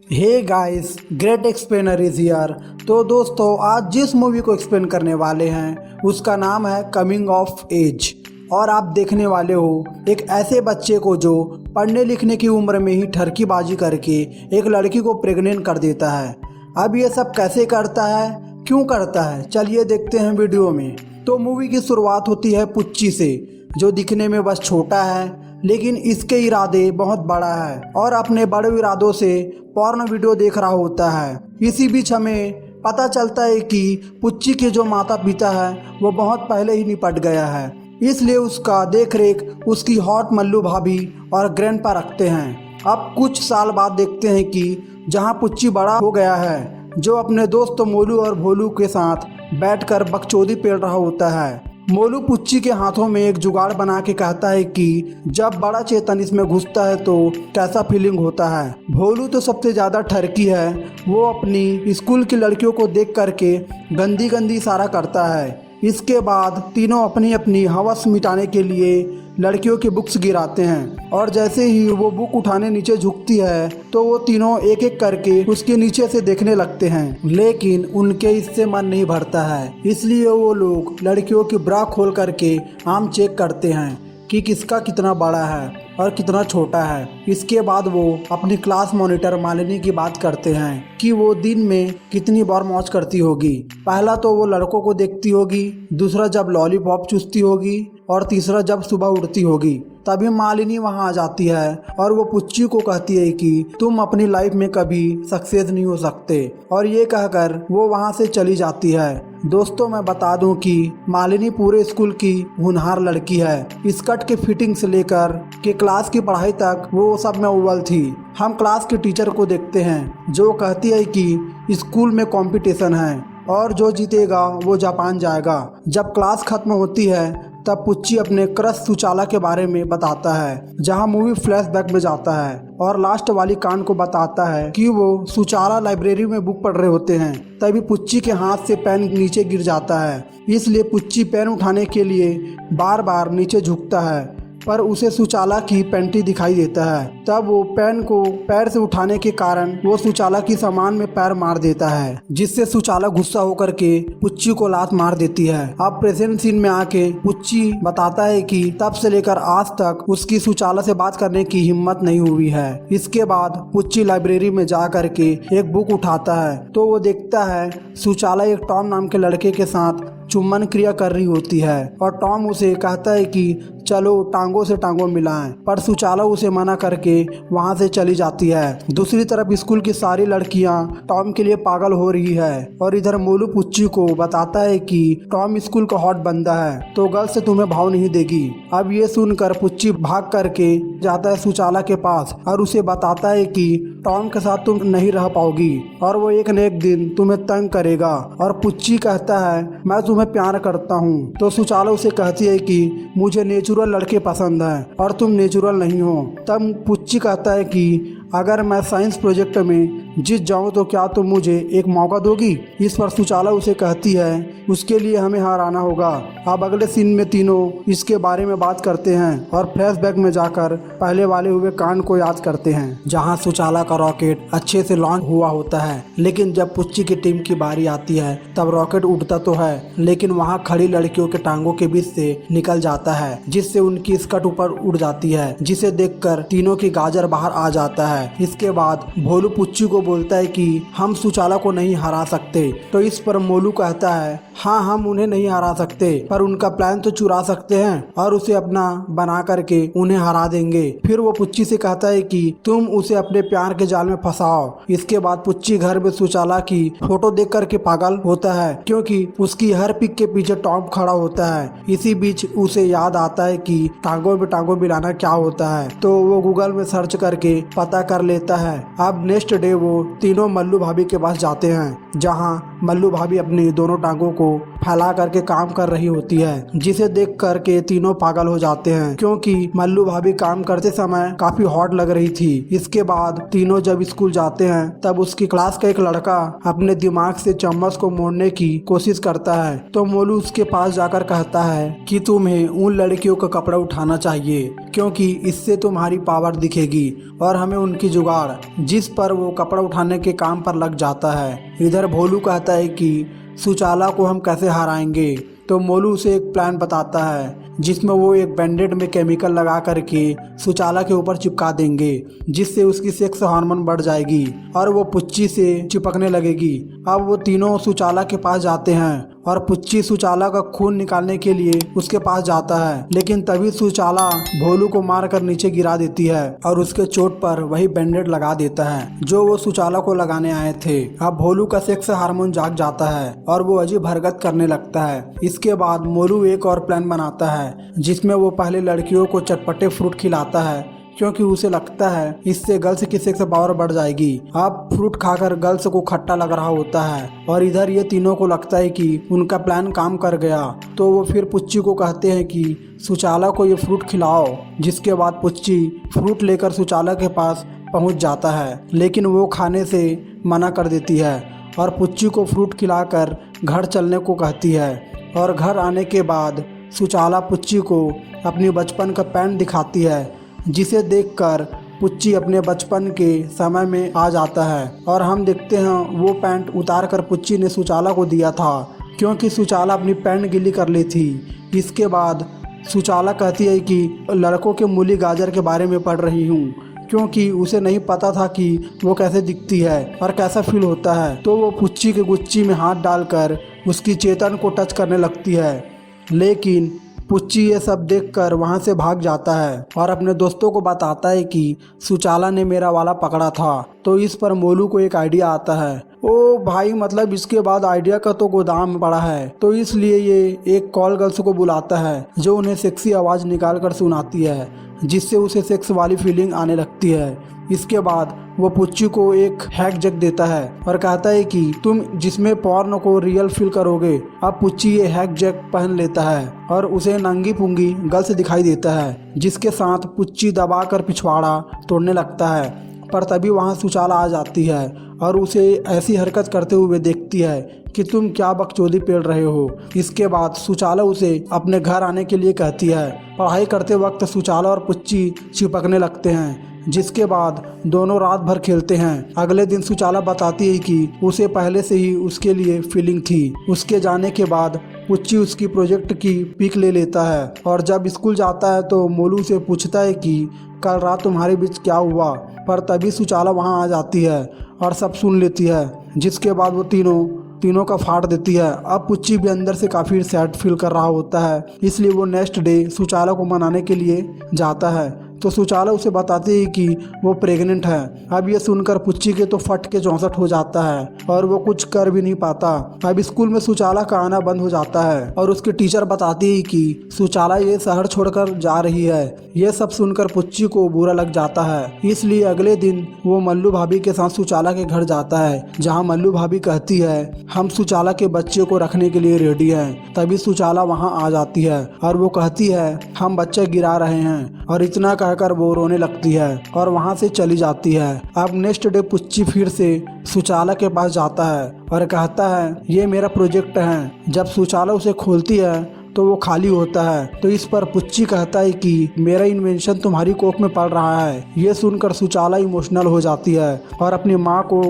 Hey guys, great explainer is here. तो दोस्तों, आज जिस मूवी को एक्सप्लेन करने वाले हैं उसका नाम है कमिंग ऑफ एज। और आप देखने वाले हो एक ऐसे बच्चे को जो पढ़ने लिखने की उम्र में ही ठरकीबाजी करके एक लड़की को प्रेग्नेंट कर देता है। अब ये सब कैसे करता है, क्यों करता है, चलिए देखते हैं वीडियो में। तो मूवी की शुरुआत होती है पुच्ची से, जो दिखने में बस छोटा है लेकिन इसके इरादे बहुत बड़ा है और अपने बड़े इरादों से पॉर्न वीडियो देख रहा होता है। इसी बीच हमें पता चलता है कि पुच्ची के जो माता पिता है वो बहुत पहले ही निपट गया है, इसलिए उसका देखरेख उसकी हॉट मल्लू भाभी और ग्रैंडपा रखते हैं। अब कुछ साल बाद देखते हैं कि जहां पुच्ची बड़ा हो गया है, जो अपने दोस्त मोलू और भोलू के साथ बैठकर बकचोदी पेल रहा होता है। मोलू पुच्ची के हाथों में एक जुगाड़ बना के कहता है कि जब बड़ा चेतन इसमें घुसता है तो कैसा फीलिंग होता है। भोलू तो सबसे ज़्यादा ठरकी है, वो अपनी स्कूल की लड़कियों को देख करके गंदी गंदी इशारा करता है। इसके बाद तीनों अपनी अपनी हवस मिटाने के लिए लड़कियों की बुक्स गिराते हैं और जैसे ही वो बुक उठाने नीचे झुकती है तो वो तीनों एक एक करके उसके नीचे से देखने लगते हैं, लेकिन उनके इससे मन नहीं भरता है। इसलिए वो लोग लड़कियों की ब्रा खोल करके आम चेक करते हैं कि किसका कितना बड़ा है और कितना छोटा है। इसके बाद वो अपनी क्लास मॉनिटर मालिनी की बात करते हैं कि वो दिन में कितनी बार मौज करती होगी। पहला तो वो लड़कों को देखती होगी, दूसरा जब लॉलीपॉप चूसती होगी और तीसरा जब सुबह उठती होगी। तभी मालिनी वहां आ जाती है और वो पुच्ची को कहती है कि तुम अपनी लाइफ में कभी सक्सेस नहीं हो सकते, और ये कहकर वो वहां से चली जाती है। दोस्तों, मैं बता दूं कि मालिनी पूरे स्कूल की होनहार लड़की है। स्कर्ट के फिटिंग से लेकर के क्लास की पढ़ाई तक वो सब में अव्वल थी। हम क्लास के टीचर को देखते हैं जो कहती है कि स्कूल में कंपटीशन है और जो जीतेगा वो जापान जाएगा। जब क्लास खत्म होती है तब पुच्ची अपने क्रश सुचाला के बारे में बताता है, जहां मूवी फ्लैशबैक में जाता है और लास्ट वाली कांड को बताता है कि वो सुचाला लाइब्रेरी में बुक पढ़ रहे होते हैं। तभी पुच्ची के हाथ से पेन नीचे गिर जाता है, इसलिए पुच्ची पेन उठाने के लिए बार बार नीचे झुकता है, पर उसे सुचाला की पैंटी दिखाई देता है। तब वो पेन को पैर से उठाने के कारण वो सुचाला की सामान में पैर मार देता है, जिससे सुचाला गुस्सा होकर के पुच्ची को लात मार देती है। अब प्रेजेंट सीन में आके पुच्ची बताता है कि तब से लेकर आज तक उसकी सुचाला से बात करने की हिम्मत नहीं हुई है। इसके बाद पुच्ची लाइब्रेरी में जा करके एक बुक उठाता है तो वो देखता है सुचाला एक टॉम नाम के लड़के के साथ चुम्बन क्रिया कर रही होती है और टॉम उसे कहता है कि चलो टांगों से टांगों मिलाएं, पर सुचाला उसे मना करके वहां से चली जाती है। दूसरी तरफ स्कूल की सारी लड़कियां टॉम के लिए पागल हो रही है और इधर मोलू पुच्ची को बताता है कि टॉम स्कूल का हॉट बंदा है तो गर्ल से तुम्हें भाव नहीं देगी। अब ये सुनकर पुच्ची भाग करके जाता है सुचाला के पास और उसे बताता है कि टॉम के साथ तुम नहीं रह पाओगी और वो एक न एक दिन तुम्हें तंग करेगा। और पुच्ची कहता है मैं तुम्हें प्यार करता हूँ। तो सुचाला उसे कहती है कि मुझे नेचुरल लड़के पसंद हैं और तुम नेचुरल नहीं हो। तब पुच्ची कहता है कि अगर मैं साइंस प्रोजेक्ट में जीत जाऊं तो क्या तुम मुझे एक मौका दोगी। इस पर सुचाला उसे कहती है उसके लिए हमें हराना होगा। अब अगले सीन में तीनों इसके बारे में बात करते हैं और फ्लैशबैक में जाकर पहले वाले हुए कांड को याद करते हैं, जहां सुचाला का रॉकेट अच्छे से लॉन्च हुआ होता है, लेकिन जब पुच्ची की टीम की बारी आती है तब रॉकेट उड़ता तो है लेकिन वहां खड़ी लड़कियों के टांगों के बीच से निकल जाता है, जिससे उनकी स्कर्ट ऊपर उड़ जाती है, जिसे देखकर तीनों की गाजर बाहर आ जाता है। इसके बाद भोलू पुच्ची को बोलता है कि हम सुचाला को नहीं हरा सकते। तो इस पर मोलू कहता है हाँ, हम उन्हें नहीं हरा सकते पर उनका प्लान तो चुरा सकते हैं और उसे अपना बना करके उन्हें हरा देंगे। फिर वो पुच्ची से कहता है कि तुम उसे अपने प्यार के जाल में फंसाओ। इसके बाद पुच्ची घर में सुचाला की फोटो देख करके पागल होता है, क्योंकि उसकी हर पिक के पीछे टॉम खड़ा होता है। इसी बीच उसे याद आता है कि टांगों में टांगों मिलाना क्या होता है, तो वो गूगल में सर्च करके पता कर लेता है। अब नेक्स्ट डे वो तीनों मल्लू भाभी के पास जाते हैं, जहां मल्लू भाभी अपनी दोनों टांगों को फैला करके काम कर रही होती है, जिसे देख करके तीनों पागल हो जाते हैं क्योंकि मल्लू भाभी काम करते समय काफी हॉट लग रही थी। इसके बाद तीनों जब स्कूल जाते हैं तब उसकी क्लास का एक लड़का अपने दिमाग से चम्मच को मोड़ने की कोशिश करता है तो मोलू उसके पास जाकर कहता है कि तुम्हें उन लड़कियों का कपड़ा उठाना चाहिए क्योंकि इससे तुम्हारी पावर दिखेगी और हमें उनकी जुगाड़, जिस पर वो कपड़ा उठाने के काम पर लग जाता है। इधर भोलू कहता है कि सुचाला को हम कैसे हराएंगे, तो मोलू उसे एक प्लान बताता है जिसमें वो एक बैंडेड में केमिकल लगा करके सुचाला के ऊपर चिपका देंगे, जिससे उसकी सेक्स हार्मोन बढ़ जाएगी और वो पुच्ची से चिपकने लगेगी। अब वो तीनों सुचाला के पास जाते हैं और पुच्ची सुचाला का खून निकालने के लिए उसके पास जाता है, लेकिन तभी सुचाला भोलू को मारकर नीचे गिरा देती है और उसके चोट पर वही बैंडेड लगा देता है जो वो सुचाला को लगाने आए थे। अब भोलू का सेक्स हार्मोन जाग जाता है और वो अजीब हरकत करने लगता है। इसके बाद मोलू एक और प्लान बनाता है जिसमें वो पहले लड़कियों को चटपटे फ्रूट खिलाता है क्योंकि उसे लगता है इससे गर्ल्स की सेक्स पावर बढ़ जाएगी। अब फ्रूट खाकर गर्ल्स को खट्टा लग रहा होता है और इधर ये तीनों को लगता है कि उनका प्लान काम कर गया, तो वो फिर पुच्ची को कहते हैं कि सुचाला को ये फ्रूट खिलाओ। जिसके बाद पुच्ची फ्रूट लेकर सुचाला के पास पहुंच जाता है, लेकिन वो खाने से मना कर देती है और पुच्ची को फ्रूट खिलाकर घर चलने को कहती है। और घर आने के बाद सुचाला पुच्ची को अपनी बचपन का पैंट दिखाती है, जिसे देखकर पुच्ची अपने बचपन के समय में आ जाता है और हम देखते हैं वो पैंट उतार कर पुच्ची ने सुचाला को दिया था क्योंकि सुचाला अपनी पैंट गीली कर ली थी। इसके बाद सुचाला कहती है कि लड़कों के मूली गाजर के बारे में पढ़ रही हूँ क्योंकि उसे नहीं पता था कि वो कैसे दिखती है और कैसा फील होता है, तो वो पुच्ची के गुच्ची में हाथ डालकर उसकी चेतन को टच करने लगती है, लेकिन पुच्ची ये सब देखकर वहाँ से भाग जाता है और अपने दोस्तों को बताता है कि सुचाला ने मेरा वाला पकड़ा था। तो इस पर मोलू को एक आइडिया आता है। ओ भाई, मतलब इसके बाद आइडिया का तो गोदाम पड़ा है, तो इसलिए ये एक कॉल गर्ल्स को बुलाता है जो उन्हें सेक्सी आवाज़ निकाल कर सुनाती है, जिससे उसे सेक्स वाली फीलिंग आने लगती है। इसके बाद वो पुच्ची को एक हैक जग देता है और कहता है कि तुम जिसमें पॉर्न को रियल फील करोगे। अब पुच्ची ये हैक जग पहन लेता है और उसे नंगी पुंगी गर्ल्स दिखाई देता है, जिसके साथ पुच्ची दबाकर पिछवाड़ा तोड़ने लगता है। पर तभी वहाँ सुचाला आ जाती है और उसे ऐसी हरकत करते हुए देखती है कि तुम क्या बकचोदी पेल रहे हो। इसके बाद सुचाला उसे अपने घर आने के लिए कहती है। पढ़ाई करते वक्त सुचाला और पुच्ची चिपकने लगते हैं, जिसके बाद दोनों रात भर खेलते हैं। अगले दिन सुचाला बताती है कि उसे पहले से ही उसके लिए फीलिंग थी। उसके जाने के बाद पुच्ची उसकी प्रोजेक्ट की पिक ले लेता है और जब स्कूल जाता है तो मोलू से पूछता है कि कल रात तुम्हारे बीच क्या हुआ, पर तभी सुचाला वहां आ जाती है और सब सुन लेती है, जिसके बाद वो तीनों का फाड़ देती है। अब पुच्ची भी अंदर से काफ़ी सैड फील कर रहा होता है, इसलिए वो नेक्स्ट डे सुचाला को मनाने के लिए जाता है। तो सुचाला उसे बताती है कि वो प्रेग्नेंट है। अब ये सुनकर पुच्ची के तो फट के 64 हो जाता है और वो कुछ कर भी नहीं पाता। अब स्कूल में सुचाला का आना बंद हो जाता है और उसकी टीचर बताती है कि सुचाला ये शहर छोड़कर जा रही है। ये सब सुनकर पुच्ची को बुरा लग जाता है, इसलिए अगले दिन वो मल्लू भाभी के साथ सुचाला के घर जाता है, जहाँ मल्लू भाभी कहती है हम सुचाला के बच्चे को रखने के लिए रेडी हैं। तभी सुचाला वहाँ आ जाती है और वो कहती है हम बच्चा गिरा रहे हैं, और इतना कहकर वो रोने लगती है और वहाँ से चली जाती है। अब नेक्स्ट डे पुच्ची फिर से सुचाला के पास जाता है और कहता है ये मेरा प्रोजेक्ट है। जब सुचाला उसे खोलती है तो वो खाली होता है, तो इस पर पुच्ची कहता है कि मेरा इन्वेंशन तुम्हारी कोख में पल रहा है। ये सुनकर सुचाला इमोशनल हो जाती है और अपनी माँ को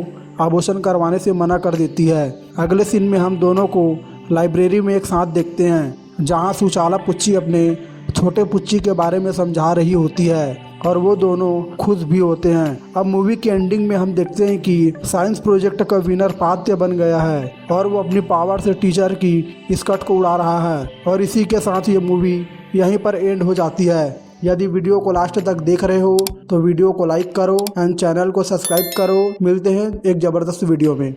आभूषण करवाने से मना कर देती है। अगले सीन में हम दोनों को लाइब्रेरी में एक साथ देखते हैं, जहाँ सुचाला पुच्ची अपने छोटे पुच्ची के बारे में समझा रही होती है और वो दोनों खुश भी होते हैं। अब मूवी के एंडिंग में हम देखते हैं कि साइंस प्रोजेक्ट का विनर पार्थ्य बन गया है और वो अपनी पावर से टीचर की स्कर्ट को उड़ा रहा है। और इसी के साथ ये मूवी यहीं पर एंड हो जाती है। यदि वीडियो को लास्ट तक देख रहे हो तो वीडियो को लाइक करो एंड चैनल को सब्सक्राइब करो। मिलते हैं एक ज़बरदस्त वीडियो में।